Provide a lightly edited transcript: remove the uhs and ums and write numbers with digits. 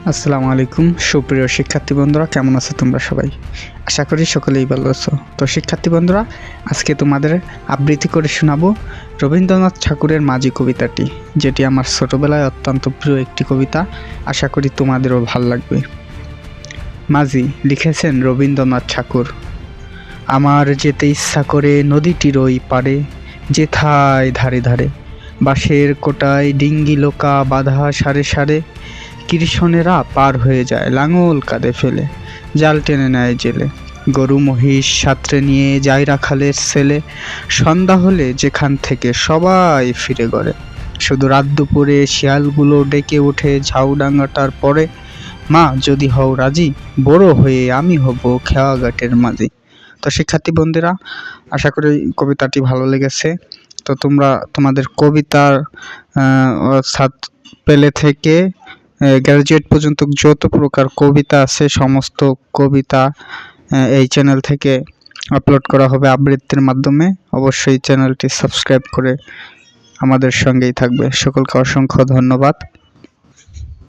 আসসালামু আলাইকুম সুপ্রিয় শিক্ষার্থী বন্ধুরা, কেমন আছো তোমরা সবাই? আশা করি সকলেই ভালো আছো। তো শিক্ষার্থী বন্ধুরা, আজকে তোমাদের আবৃত্তি করে শোনাবো রবীন্দ্রনাথ ঠাকুরের মাঝি কবিতাটি, যেটি আমার ছোটবেলায় অত্যন্ত প্রিয় একটি কবিতা। আশা করি তোমাদেরও ভালো লাগবে। মাঝি লিখেছেন রবীন্দ্রনাথ ঠাকুর। আমার যেতে ইচ্ছা করে নদীটির ওই পারে, যেথায় ধারে ধারে বাঁশের কোটায় ডিঙ্গি লোকা বাঁধা সারে সারে, কৃষণেরা পার হয়ে যায় লাঙল কাঁধে ফেলে, জাল টেনে নেয় জেলে, গরু মহিষ সাঁতরে নিয়ে যায় রাখালের ছেলে, সন্ধ্যা হলে যেখান থেকে সবাই ফিরে ঘরে, শুধু রাত দুপুরে শিয়ালগুলো ডেকে ওঠে ঝাউডাঙ্গাটার পরে, মা যদি হও রাজি বড় হয়ে আমি হব খেওয়াঘাটের মাঝি। তো শিক্ষার্থী বন্ধুরা, আশা করি কবিতাটি ভালো লেগেছে। তো তোমরা তোমাদের কবিতার ছাত্র পেলে থেকে গ্র্যাজুয়েট পর্যন্ত যত প্রকার কবিতা আছে সমস্ত কবিতা এই চ্যানেল থেকে আপলোড করা হবে আবৃত্তির মাধ্যমে। অবশ্যই চ্যানেলটি সাবস্ক্রাইব করে আমাদের সঙ্গেই থাকবে। সকলকে অসংখ্য ধন্যবাদ।